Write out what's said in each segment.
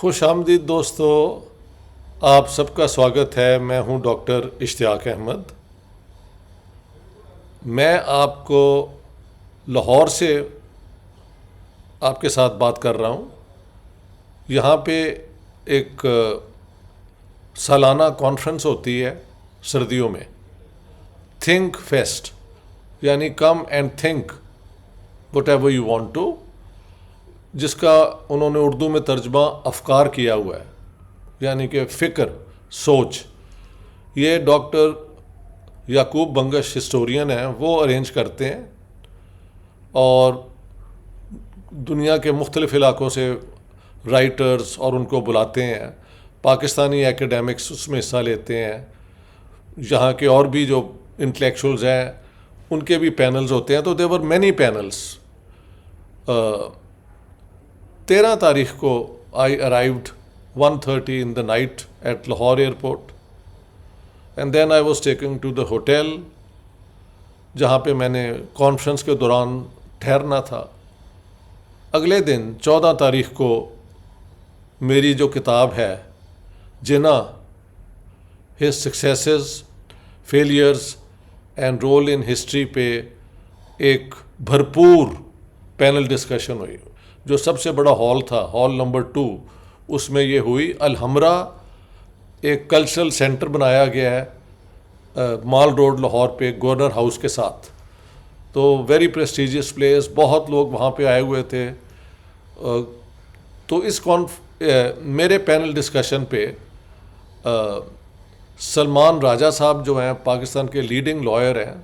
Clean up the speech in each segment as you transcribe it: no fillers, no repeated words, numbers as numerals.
خوش آمدید دوستو، آپ سب کا سواگت ہے۔ میں ہوں ڈاکٹر اشتیاق احمد۔ میں آپ کو لاہور سے آپ کے ساتھ بات کر رہا ہوں۔ یہاں پہ ایک سالانہ کانفرنس ہوتی ہے سردیوں میں، تھنک فیسٹ، یعنی come and think whatever you want to, جس کا انہوں نے اردو میں ترجمہ افکار کیا ہوا ہے، یعنی کہ فکر، سوچ۔ یہ ڈاکٹر یعقوب بنگش ہسٹورین ہیں، وہ ارینج کرتے ہیں اور دنیا کے مختلف علاقوں سے رائٹرز اور ان کو بلاتے ہیں۔ پاکستانی ایکیڈیمکس اس میں حصہ لیتے ہیں، یہاں کے اور بھی جو انٹلیکچوئلز ہیں ان کے بھی پینلز ہوتے ہیں۔ تو دیور مینی پینلز۔ 13 تاریخ کو I arrived 1:30 in the night at Lahore airport and then I was taken to the hotel جہاں پہ میں نے کانفرنس کے دوران ٹھہرنا تھا۔ اگلے دن 14 تاریخ کو میری جو کتاب ہے جناح، his successes, failures and role in history پہ ایک بھرپور پینل ڈسکشن ہوئی۔ جو سب سے بڑا ہال تھا، ہال نمبر 2، اس میں یہ ہوئی۔ الحمرہ ایک کلچرل سینٹر بنایا گیا ہے مال روڈ لاہور پہ، گورنر ہاؤس کے ساتھ۔ تو ویری پریسٹیجیس پلیس، بہت لوگ وہاں پہ آئے ہوئے تھے۔ تو میرے پینل ڈسکشن پہ سلمان راجہ صاحب جو ہیں، پاکستان کے لیڈنگ لائر ہیں،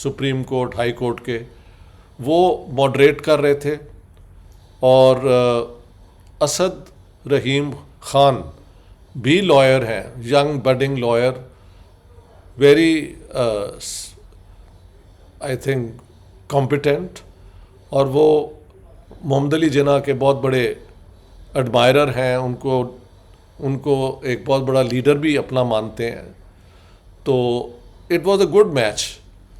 سپریم کورٹ، ہائی کورٹ کے، وہ ماڈریٹ کر رہے تھے، اور اسد رحیم خان بھی لائر ہیں، young budding lawyer, very I think competent, اور وہ محمد علی جناح کے بہت بڑے ایڈمائرر ہیں، ان کو ایک بہت بڑا لیڈر بھی اپنا مانتے ہیں۔ تو it was a good match,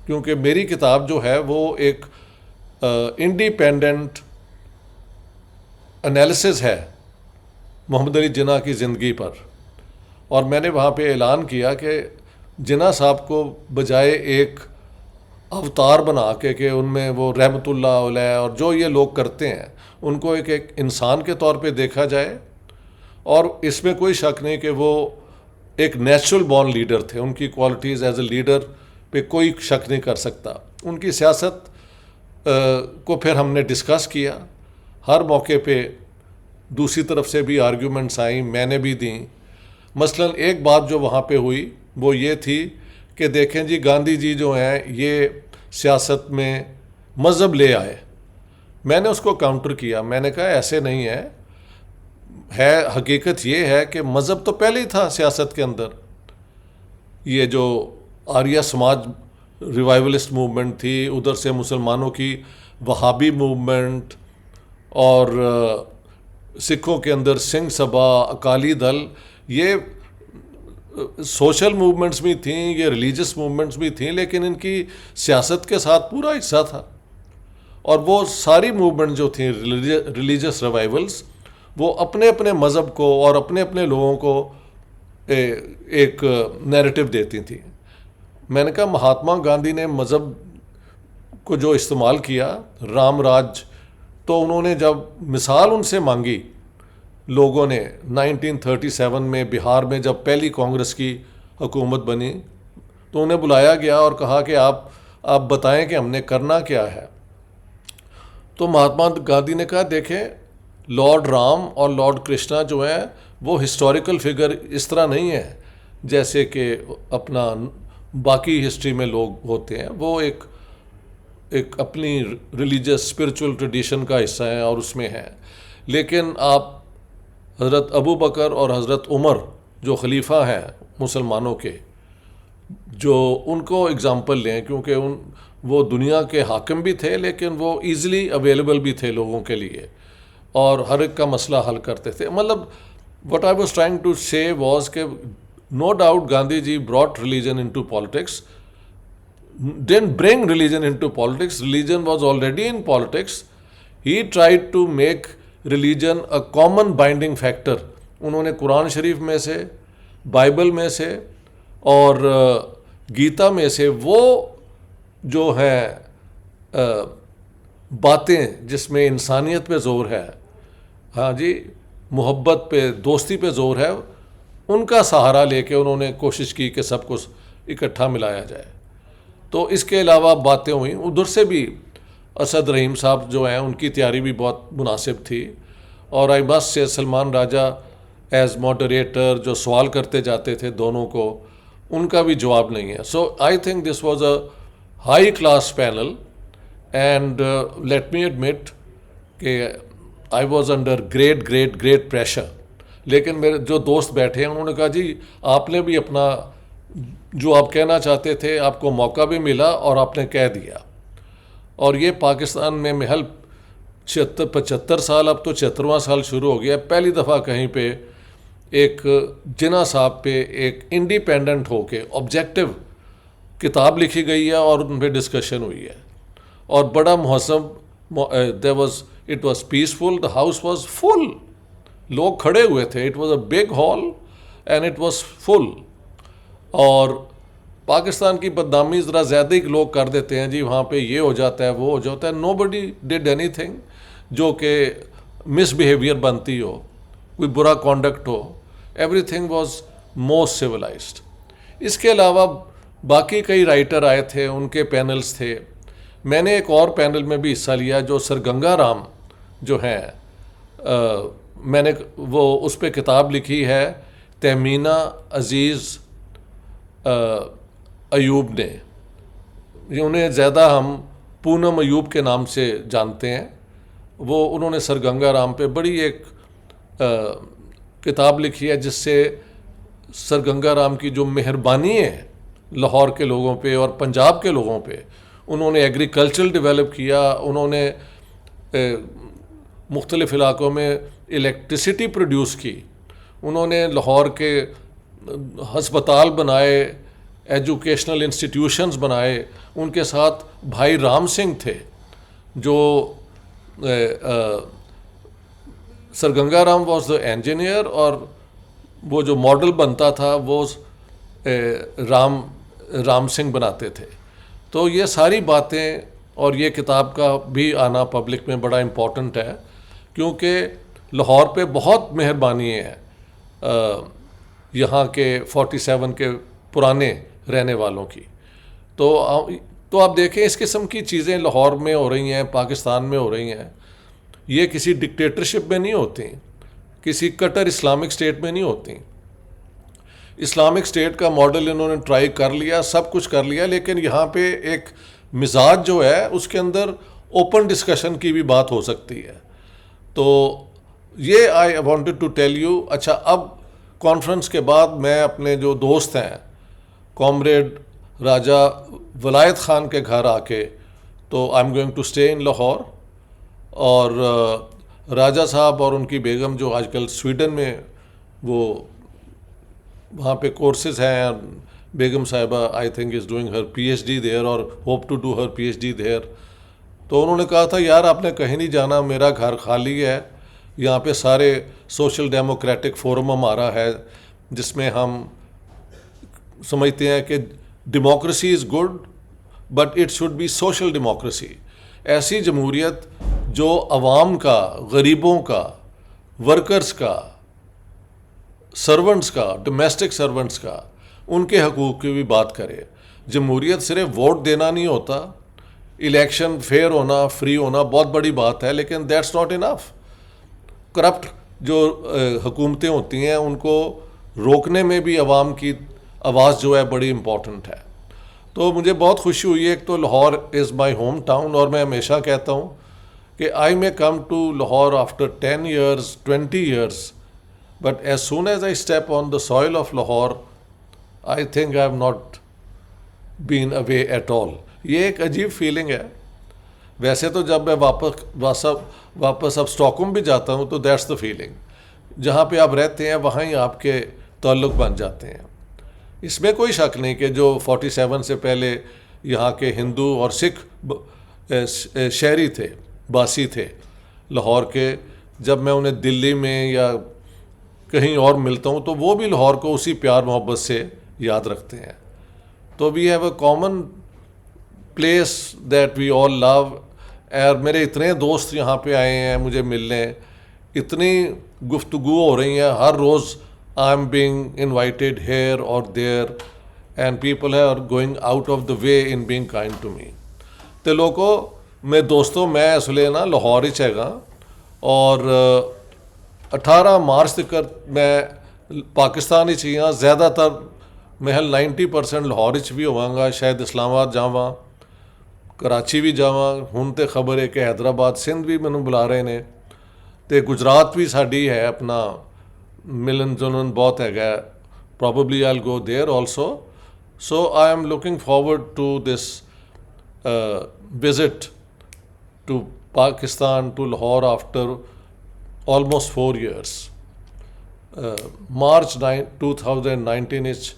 کیونکہ میری کتاب جو ہے وہ ایک انڈیپینڈنٹ انالیسز ہے محمد علی جناح کی زندگی پر، اور میں نے وہاں پہ اعلان کیا کہ جناح صاحب کو بجائے ایک اوتار بنا کے کہ ان میں وہ رحمۃ اللہ علیہ اور جو یہ لوگ کرتے ہیں ان کو ایک انسان کے طور پہ دیکھا جائے۔ اور اس میں کوئی شک نہیں کہ وہ ایک نیچرل بورن لیڈر تھے، ان کی کوالٹیز ایز اے لیڈر پہ کوئی شک نہیں کر سکتا۔ ان کی سیاست کو پھر ہم نے ڈسکس کیا، ہر موقع پہ دوسری طرف سے بھی آرگیومنٹس آئیں، میں نے بھی دیں۔ مثلا ایک بات جو وہاں پہ ہوئی وہ یہ تھی کہ دیکھیں جی، گاندھی جی جو ہیں یہ سیاست میں مذہب لے آئے۔ میں نے اس کو کاؤنٹر کیا، میں نے کہا ایسے نہیں ہے، حقیقت یہ ہے کہ مذہب تو پہلے ہی تھا سیاست کے اندر۔ یہ جو آریہ سماج ریوائولسٹ موومنٹ تھی، ادھر سے مسلمانوں کی وہابی موومنٹ، اور سکھوں کے اندر سنگھ سبھا، اکالی دل، یہ سوشل موومنٹس بھی تھیں، یہ ریلیجس موومنٹس بھی تھیں، لیکن ان کی سیاست کے ساتھ پورا حصہ تھا۔ اور وہ ساری موومنٹ جو تھیں ریلیجس ریوائولس، وہ اپنے اپنے مذہب کو اور اپنے اپنے لوگوں کو ایک نیریٹو دیتی تھیں۔ میں نے کہا مہاتما گاندھی نے مذہب کو جو استعمال کیا، رام راج، تو انہوں نے جب مثال ان سے مانگی، لوگوں نے 1937 میں بہار میں جب پہلی کانگریس کی حکومت بنی، تو انہیں بلایا گیا اور کہا کہ آپ بتائیں کہ ہم نے کرنا کیا ہے۔ تو مہاتما گاندھی نے کہا دیکھیں، لارڈ رام اور لارڈ کرشنا جو ہیں وہ ہسٹوریکل فگر اس طرح نہیں ہے جیسے کہ اپنا باقی ہسٹری میں لوگ ہوتے ہیں، وہ ایک اپنی ریلیجس اسپرچول ٹریڈیشن کا حصہ ہیں اور اس میں ہیں۔ لیکن آپ حضرت ابو بکر اور حضرت عمر جو خلیفہ ہیں مسلمانوں کے، جو ان کو اگزامپل لیں، کیونکہ وہ دنیا کے حاکم بھی تھے، لیکن وہ ایزیلی اویلیبل بھی تھے لوگوں کے لیے، اور ہر ایک کا مسئلہ حل کرتے تھے۔ مطلب what I was trying to say was کہ no doubt Gandhi G brought religion into politics, didn't bring religion into politics. Religion was already in politics. He tried to make religion a common binding factor انہوں نے قرآن شریف میں سے، Bible میں سے اور گیتا میں سے وہ جو ہیں باتیں جس میں انسانیت پہ زور ہے، ہاں جی، محبت پہ، دوستی پہ زور ہے، ان کا سہارا لے کے انہوں نے کوشش کی کہ سب کو اکٹھا ملایا جائے. تو اس کے علاوہ باتیں ہوئیں ادھر سے بھی. اسد رحیم صاحب جو ہیں ان کی تیاری بھی بہت مناسب تھی. اور آئی مسٹ سے سلمان راجہ ایز ماڈریٹر جو سوال کرتے جاتے تھے دونوں کو، ان کا بھی جواب نہیں ہے. So I think this was a high class panel and let me admit کہ I was under great pressure. لیکن میرے جو دوست بیٹھے ہیں انہوں نے کہا جی آپ نے بھی اپنا جو آپ کہنا چاہتے تھے، آپ کو موقع بھی ملا اور آپ نے کہہ دیا. اور یہ پاکستان میں محل 75 سال، اب تو 76واں سال شروع ہو گیا، پہلی دفعہ کہیں پہ ایک جناح صاحب پہ ایک انڈیپینڈنٹ ہو کے آبجیکٹو کتاب لکھی گئی ہے اور ان پہ ڈسکشن ہوئی ہے. اور بڑا مہذب، it was peaceful, the house was full, لوگ کھڑے ہوئے تھے. It was a big hall and it was full. اور پاکستان کی بدنامی ذرا زیادہ ہی لوگ کر دیتے ہیں جی، وہاں پہ یہ ہو جاتا ہے وہ ہو جاتا ہے. Nobody did anything جو کہ مس بیہیویئر بنتی ہو، کوئی برا کانڈکٹ ہو. Everything was most civilised. اس کے علاوہ باقی کئی رائٹر آئے تھے، ان کے پینلز تھے. میں نے ایک اور پینل میں بھی حصہ لیا جو سر گنگا رام جو ہیں، میں نے وہ اس پہ کتاب لکھی ہے تہمینہ عزیز ایوب نے. انہیں زیادہ ہم پونم ایوب کے نام سے جانتے ہیں. وہ انہوں نے سر گنگا رام پہ بڑی ایک کتاب لکھی ہے جس سے سر گنگا رام کی جو مہربانی ہے لاہور کے لوگوں پہ اور پنجاب کے لوگوں پہ. انہوں نے ایگریکلچر ڈیولپ کیا، انہوں نے مختلف علاقوں میں الیکٹریسٹی پروڈیوس کی، انہوں نے لاہور کے ہسپتال بنائے، ایجوکیشنل انسٹیٹیوشنز بنائے. ان کے ساتھ بھائی رام سنگھ تھے جو sir Ganga Ram was the engineer اور وہ جو ماڈل بنتا تھا وہ رام سنگھ بناتے تھے. تو یہ ساری باتیں اور یہ کتاب کا بھی آنا پبلک میں بڑا امپورٹنٹ ہے کیونکہ لاہور پہ بہت مہربانی ہے یہاں کے 47 کے پرانے رہنے والوں کی. تو آپ دیکھیں اس قسم کی چیزیں لاہور میں ہو رہی ہیں، پاکستان میں ہو رہی ہیں. یہ کسی ڈکٹیٹرشپ میں نہیں ہوتی، کسی کٹر اسلامک اسٹیٹ میں نہیں ہوتی. اسلامک اسٹیٹ کا ماڈل انہوں نے ٹرائی کر لیا، سب کچھ کر لیا، لیکن یہاں پہ ایک مزاج جو ہے اس کے اندر اوپن ڈسکشن کی بھی بات ہو سکتی ہے. تو یہ I wanted to tell you. اچھا، اب کانفرنس کے بعد میں اپنے جو دوست ہیں کامریڈ راجہ ولایت خان کے گھر آ کے، تو I am going to stay in Lahore. اور راجہ صاحب اور ان کی بیگم جو آج کل سویڈن میں وہ وہاں پہ کورسز ہیں، بیگم صاحبہ I think is doing her P H D there اور hope to do her P H D there. تو انہوں نے کہا تھا یار آپ نے کہیں نہیں جانا، میرا گھر خالی ہے، یہاں پہ سارے سوشل ڈیموکریٹک فورم ہمارا ہے جس میں ہم سمجھتے ہیں کہ democracy is good but it should be social democracy. ایسی جمہوریت جو عوام کا، غریبوں کا، ورکرز کا، سرونٹس کا، ڈومیسٹک سرونٹس کا، ان کے حقوق کی بھی بات کرے. جمہوریت صرف ووٹ دینا نہیں ہوتا، الیکشن فیئر ہونا، فری ہونا بہت بڑی بات ہے، لیکن دیٹس ناٹ انف. کرپٹ جو حکومتیں ہوتی ہیں ان کو روکنے میں بھی عوام کی آواز جو ہے بڑی امپورٹنٹ ہے. تو مجھے بہت خوشی ہوئی ہے. ایک تو Lahore is my home town اور میں ہمیشہ کہتا ہوں کہ I may come to Lahore after 10 years 20 years but as soon as I step on the soil of Lahore I think I have not been away at all. یہ ایک عجیب feeling ہے. ویسے تو جب میں واپس اب اسٹاک ہوم بھی جاتا ہوں تو دیٹس دا فیلنگ. جہاں پہ آپ رہتے ہیں وہاں ہی آپ کے تعلق بن جاتے ہیں. اس میں کوئی شک نہیں کہ جو 47 سے پہلے یہاں کے ہندو اور سکھ شہری تھے، باسی تھے لاہور کے، جب میں انہیں دلی میں یا کہیں اور ملتا ہوں تو وہ بھی لاہور کو اسی پیار محبت سے یاد رکھتے ہیں. تو we have a common place that we all love. اور میرے اتنے دوست یہاں پہ آئے ہیں مجھے ملنے, اتنی گفتگو ہو رہی ہیں ہر روز. I am being invited here اور there and people are going out of the way in being kind to me. تو لوگوں میں دوستوں میں اس لیے نا لاہور ہی چاہے گا, اور 18 مارچ تک میں پاکستان ہی چاہیے. زیادہ تر محل 90% لاہور بھی ہوا گا, شاید اسلام آباد جاواں, کراچی بھی جاواں. ہن تے خبر ہے کہ حیدرآباد سندھ بھی مینوں بلا رہے نے, تے گجرات بھی ساڈی ہے اپنا ملن جلن بہت ہے. Probably I will go there also. So I am looking forward to this visit to Pakistan, to Lahore after almost 4 years. March 2019 is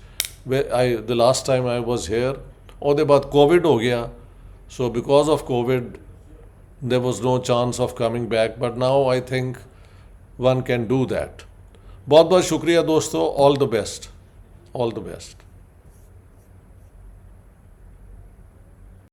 the last time I was here. ਉਹਦੇ ਬਾਅਦ ਕੋਵਿਡ ਹੋ ਗਿਆ, so because of COVID there was no chance of coming back, but now I think one can do that. بہت بہت شکریہ دوستو. all the best.